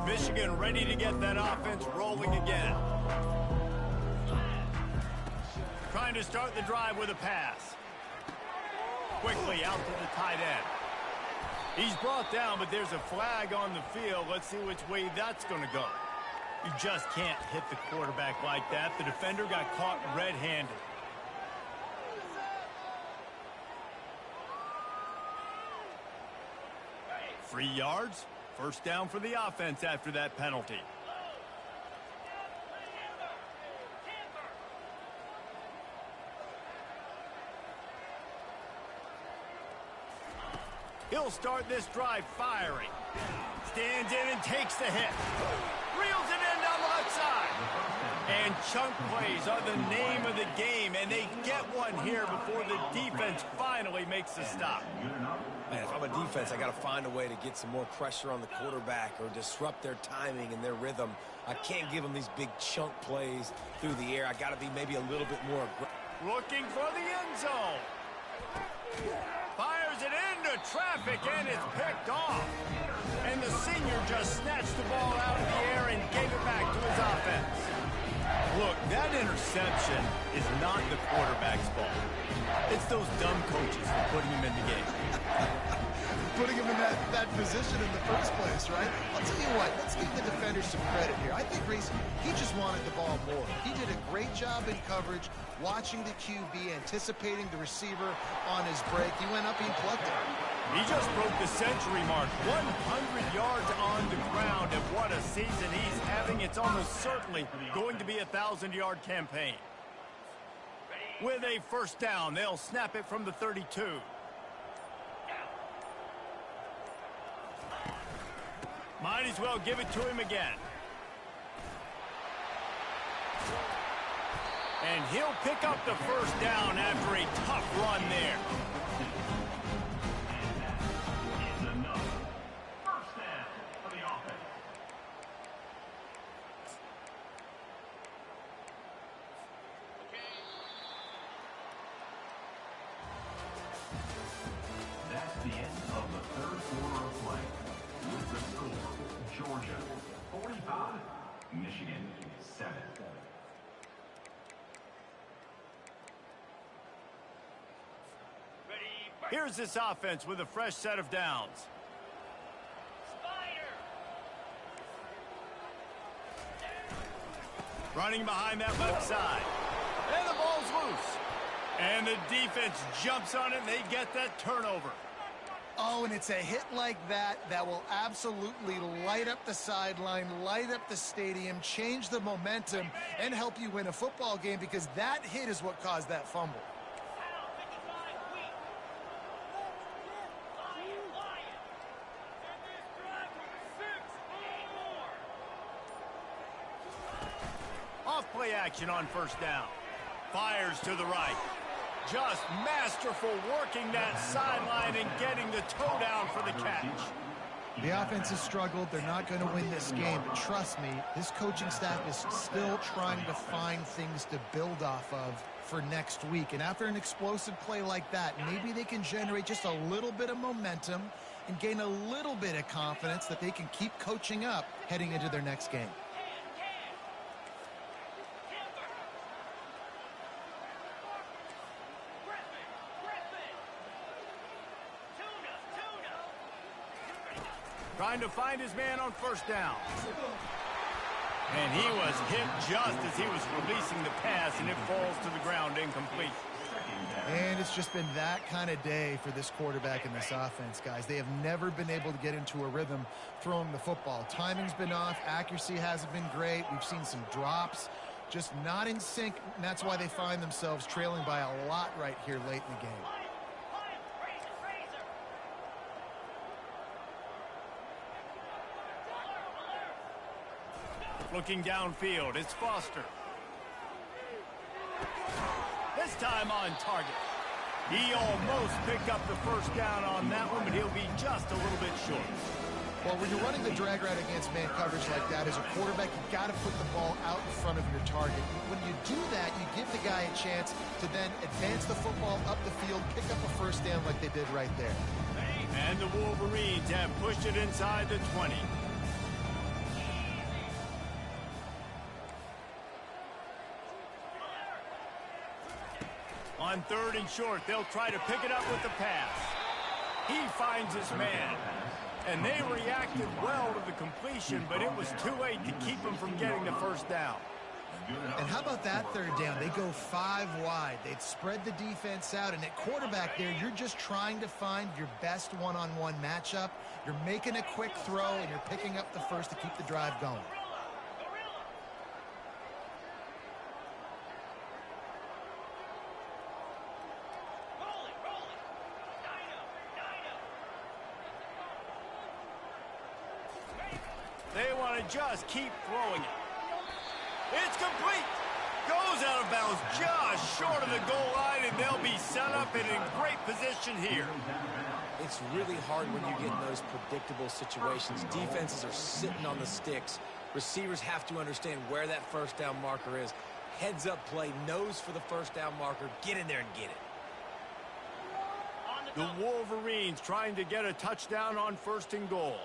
Michigan ready to get that offense rolling again. Trying to start the drive with a pass. quickly out to the tight end. He's brought down, but there's a flag on the field. Let's see which way that's going to go. You just can't hit the quarterback like that. The defender got caught red-handed. 3 yards. First down for the offense after that penalty. He'll start this drive firing. Stands in and takes the hit. Reels it in down the left side. And chunk plays are the name of the game, and they get one here before the defense finally makes the stop. Man, if I'm a defense, I got to find a way to get some more pressure on the quarterback or disrupt their timing and their rhythm. I can't give them these big chunk plays through the air. I got to be maybe a little bit more aggressive. Looking for the end zone. Fires it into traffic, and it's picked off. And the senior just snatched the ball out of the air and gave it back to his offense. Look, that interception is not the quarterback's fault. It's those dumb coaches putting him in the game. Putting him in that position in the first place, right? I'll tell you what, let's give the defenders some credit here. I think Reese, he just wanted the ball more. He did a great job in coverage, watching the QB, anticipating the receiver on his break. He went up and plucked it. He just broke the century mark. 100 yards on the ground, and what a season he's having. It's almost certainly going to be a 1,000-yard campaign. With a first down, they'll snap it from the 32. Might as well give it to him again. And he'll pick up the first down after a tough run there. That's the end of the third quarter of play. With the score, Georgia 45, Michigan 7. Here's this offense with a fresh set of downs. Running behind that left side. And the ball's loose. And the defense jumps on it, and they get that turnover. Oh, and it's a hit like that that will absolutely light up the sideline, light up the stadium, change the momentum, and help you win a football game, because that hit is what caused that fumble. Off-play action on first down. Fires to the right. Just masterful working that sideline and getting the toe down for the catch. The offense has struggled. They're not going to win this game. But trust me, this coaching staff is still trying to find things to build off of for next week. And after an explosive play like that, maybe they can generate just a little bit of momentum and gain a little bit of confidence that they can keep coaching up heading into their next game. Trying to find his man on first down. And he was hit just as he was releasing the pass, and it falls to the ground incomplete. And it's just been that kind of day for this quarterback and this offense, guys. They have never been able to get into a rhythm throwing the football. Timing's been off. Accuracy hasn't been great. We've seen some drops, just not in sync, and that's why they find themselves trailing by a lot right here late in the game. Looking downfield, it's Foster. This time on target. He almost picked up the first down on that one, but he'll be just a little bit short. Well, when you're running the drag route against man coverage like that, as a quarterback, you've got to put the ball out in front of your target. When you do that, you give the guy a chance to then advance the football up the field, pick up a first down like they did right there. And the Wolverines have pushed it inside the 20. On 3rd and short, they'll try to pick it up with the pass. He finds his man. And they reacted well to the completion, but it was too late to keep him from getting the first down. And how about that 3rd down? They go 5 wide. They'd spread the defense out, and at quarterback there, you're just trying to find your best one-on-one matchup. You're making a quick throw, and you're picking up the first to keep the drive going. They want to just keep throwing it. It's complete. Goes out of bounds just short of the goal line, and they'll be set up and in great position here. It's really hard when you get in those predictable situations. Defenses are sitting on the sticks. Receivers have to understand where that first down marker is. Heads up play, nose for the first down marker. Get in there and get it. The Wolverines trying to get a touchdown on 1st and goal.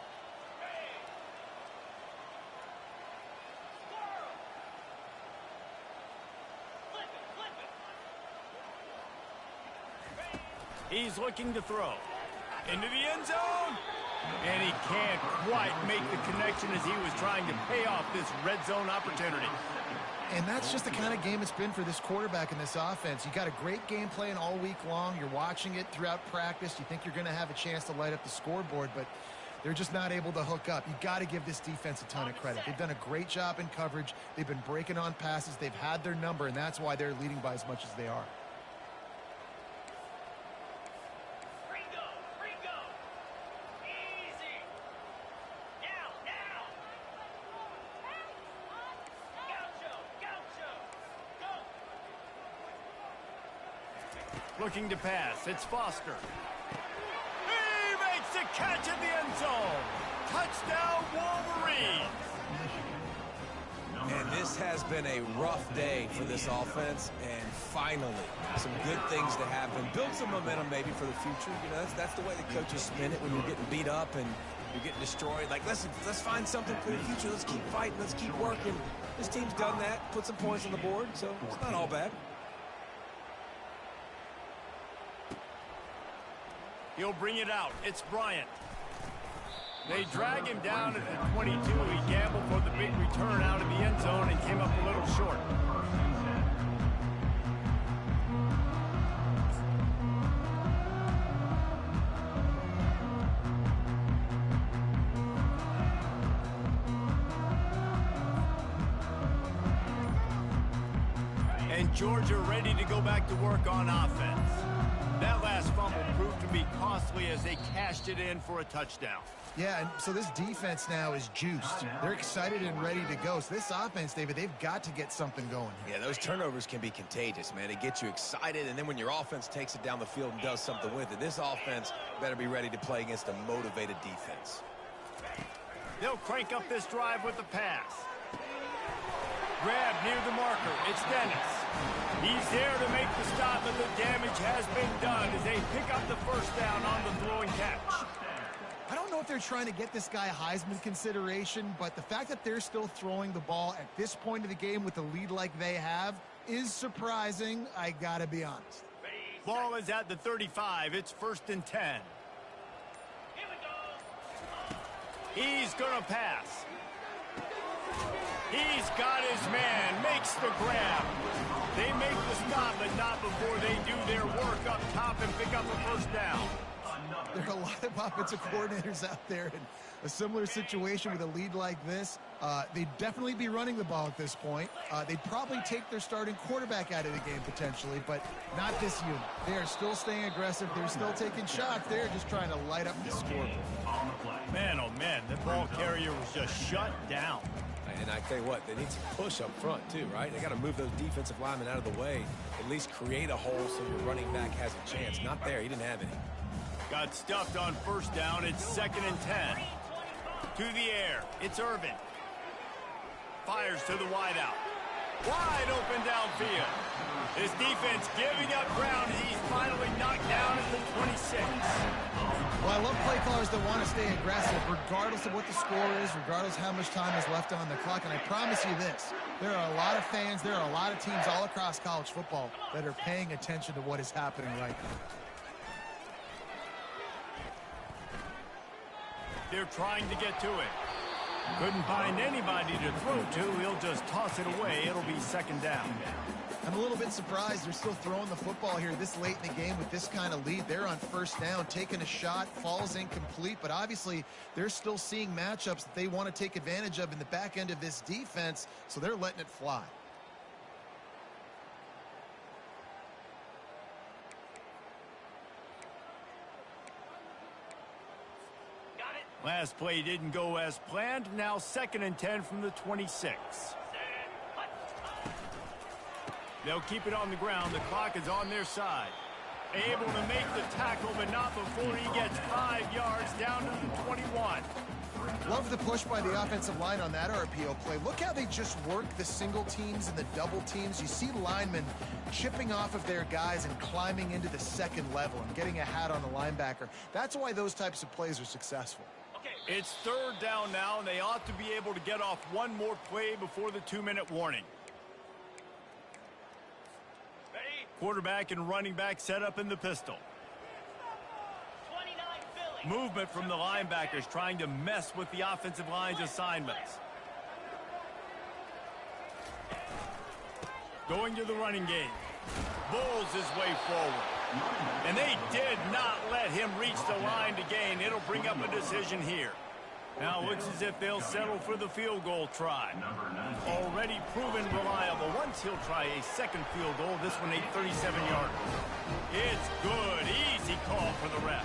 He's looking to throw. Into the end zone. And he can't quite make the connection as he was trying to pay off this red zone opportunity. And that's just the kind of game it's been for this quarterback in this offense. You got a great game plan all week long. You're watching it throughout practice. You think you're going to have a chance to light up the scoreboard, but they're just not able to hook up. You got to give this defense a ton of credit. They've done a great job in coverage. They've been breaking on passes. They've had their number, and that's why they're leading by as much as they are. Looking to pass. It's Foster. He makes the catch in the end zone. Touchdown, Wolverines. And this has been a rough day for this offense, and finally, some good things to happen. Build some momentum maybe for the future. You know, that's the way the coaches spin it when you're getting beat up and you're getting destroyed. Like, let's find something for the future. Let's keep fighting. Let's keep working. This team's done that, put some points on the board, so it's not all bad. He'll bring it out. It's Bryant. They drag him down at the 22. He gambled for the big return out of the end zone and came up a little short. And Georgia ready to go back to work on offense. That last fumble proved to be costly as they cashed it in for a touchdown. Yeah, and so this defense now is juiced. They're excited and ready to go. So this offense, David, they've got to get something going here. Yeah, those turnovers can be contagious, man. They get you excited, and then when your offense takes it down the field and does something with it, this offense better be ready to play against a motivated defense. They'll crank up this drive with the pass. Grab near the marker. It's Dennis. He's there to make the stop, and the damage has been done as they pick up the first down on the throwing catch. I don't know if they're trying to get this guy Heisman consideration, but the fact that they're still throwing the ball at this point of the game with a lead like they have is surprising, I gotta be honest. Ball is at the 35. It's 1st and 10. He's gonna pass. He's got his man, makes the grab. They make the stop, but not before they do their work up top and pick up a first down. There are a lot of offensive coordinators out there in a similar situation with a lead like this. They'd definitely be running the ball at this point. They'd probably take their starting quarterback out of the game potentially, but not this unit. They are still staying aggressive. They're still taking shots. They're just trying to light up the scoreboard. Man, oh man, the ball carrier was just shut down. And I tell you what, they need some push up front too, right? They got to move those defensive linemen out of the way, at least create a hole so your running back has a chance. Not there. He didn't have any. Got stuffed on first down. It's 2nd and 10. To the air. It's Irvin. Fires to the wideout. Wide open downfield. This defense giving up ground. He's finally knocked down at the 26. Well, I love play callers that want to stay aggressive, regardless of what the score is, regardless of how much time is left on the clock. And I promise you this, there are a lot of fans, there are a lot of teams all across college football that are paying attention to what is happening right now. They're trying to get to it. Couldn't find anybody to throw to. He'll just toss it away. It'll be second down. I'm a little bit surprised they're still throwing the football here this late in the game with this kind of lead. They're on first down, taking a shot, falls incomplete, but obviously they're still seeing matchups that they want to take advantage of in the back end of this defense, so they're letting it fly. Last play didn't go as planned. Now 2nd and 10 from the 26. They'll keep it on the ground. The clock is on their side. Able to make the tackle, but not before he gets 5 yards down to the 21. Love the push by the offensive line on that RPO play. Look how they just work the single teams and the double teams. You see linemen chipping off of their guys and climbing into the second level and getting a hat on the linebacker. That's why those types of plays are successful. It's 3rd down now, and they ought to be able to get off one more play before the 2-minute warning. Quarterback and running back set up in the pistol. Movement from the linebackers trying to mess with the offensive line's assignments. Going to the running game. Bulls his way forward. And they did not let him reach the line to gain. It'll bring up a decision here. Now it looks as if they'll settle for the field goal try. Already proven reliable. Once he'll try a second field goal, this one a 37-yarder. It's good. Easy call for the ref.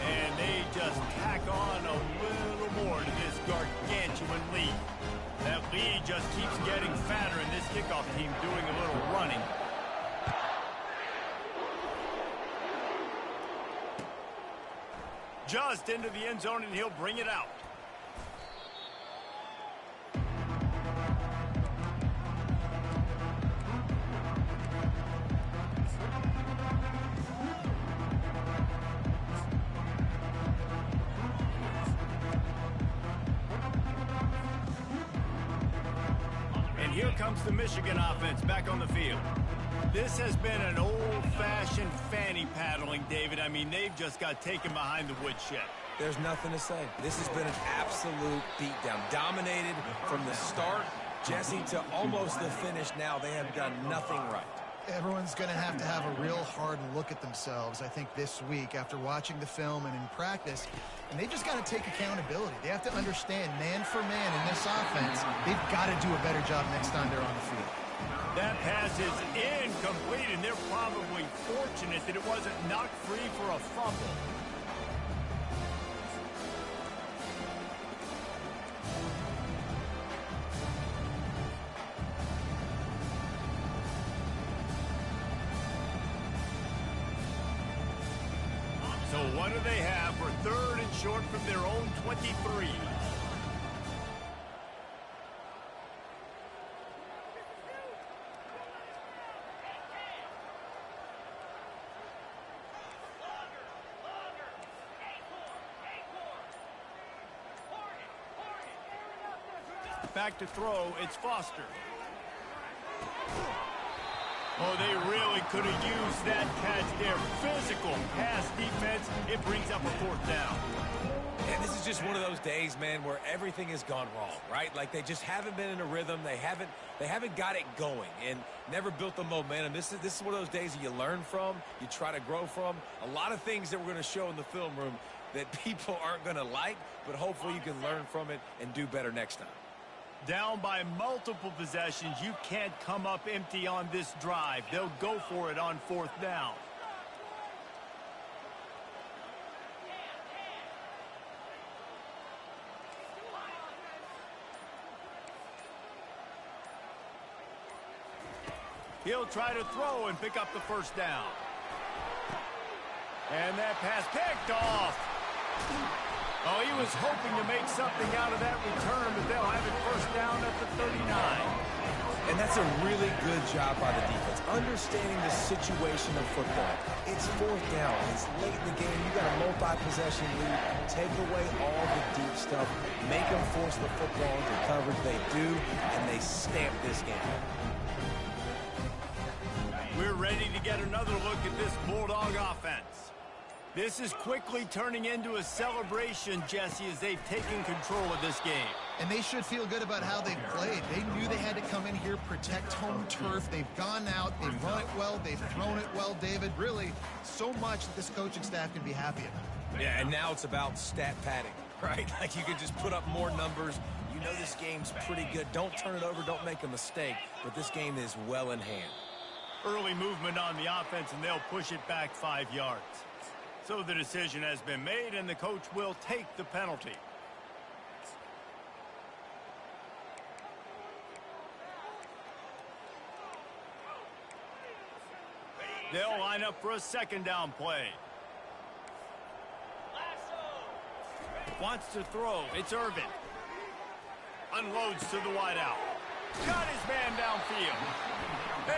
And they just tack on a little more to this gargantuan lead. That lead just keeps getting fatter, and this kickoff team doing a little running. Just into the end zone, and he'll bring it out. And here comes the Michigan offense back on the field. This has been an old-fashioned fanny paddling, David. I mean, they've just got taken behind the woodshed. There's nothing to say. This has been an absolute beatdown. Dominated from the start, Jesse, to almost the finish now. They have done nothing right. Everyone's going to have a real hard look at themselves, I think, this week after watching the film and in practice. And they've just got to take accountability. They have to understand, man for man in this offense, they've got to do a better job next time they're on the field. That pass is incomplete, and they're probably fortunate that it wasn't knocked free for a fumble. So what do they have for 3rd and short from their own 23? Back to throw, it's Foster. Oh, they really could have used that catch there. Physical pass defense. It brings up a 4th down. And this is just one of those days, man, where everything has gone wrong, right? Like they just haven't been in a rhythm. They haven't got it going and never built the momentum. This is one of those days that you learn from, you try to grow from. A lot of things that we're going to show in the film room that people aren't going to like, but hopefully you can learn from it and do better next time. Down by multiple possessions. You can't come up empty on this drive. They'll go for it on 4th down. He'll try to throw and pick up the 1st down. And that pass picked off. Oh, he was hoping to make something out of that return, but they'll have it 1st down at the 39. And that's a really good job by the defense, understanding the situation of football. It's fourth down. It's late in the game. You got a multi-possession lead. Take away all the deep stuff. Make them force the football into coverage. They do, and they stamp this game. We're ready to get another look at this Bulldog offense. This is quickly turning into a celebration, Jesse, as they've taken control of this game. And they should feel good about how they've played. They knew they had to come in here, protect home turf. They've gone out, they've run it well, they've thrown it well, David. Really, so much that this coaching staff can be happy about. Yeah, and now it's about stat padding, right? Like you can just put up more numbers. You know this game's pretty good. Don't turn it over, don't make a mistake. But this game is well in hand. Early movement on the offense, and they'll push it back 5 yards. So the decision has been made, and the coach will take the penalty. They'll line up for a second down play. Wants to throw. It's Irvin. Unloads to the wideout. Got his man downfield.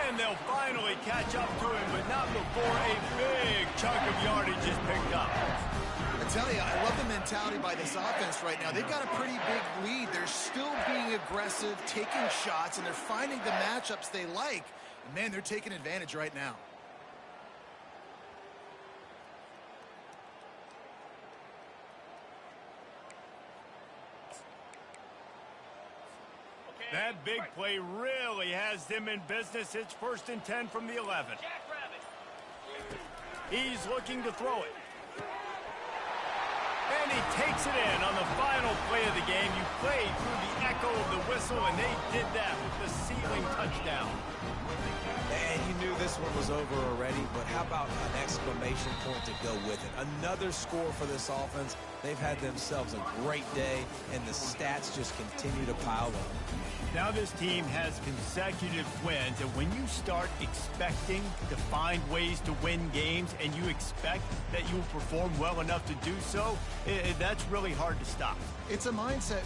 And they'll finally catch up to him, but not before a big chunk of yardage is picked up. I tell you, I love the mentality by this offense right now. They've got a pretty big lead. They're still being aggressive, taking shots, and they're finding the matchups they like. And man, they're taking advantage right now. That big play really has them in business. It's 1st and 10 from the 11. He's looking to throw it. And he takes it in on the final play of the game. You played through the echo of the whistle, and they did that with the ceiling touchdown. And you knew this one was over already, but how about an exclamation point to go with it? Another score for this offense. They've had themselves a great day, and the stats just continue to pile up. Now this team has consecutive wins, and when you start expecting to find ways to win games and you expect that you'll perform well enough to do so, that's really hard to stop. It's a mindset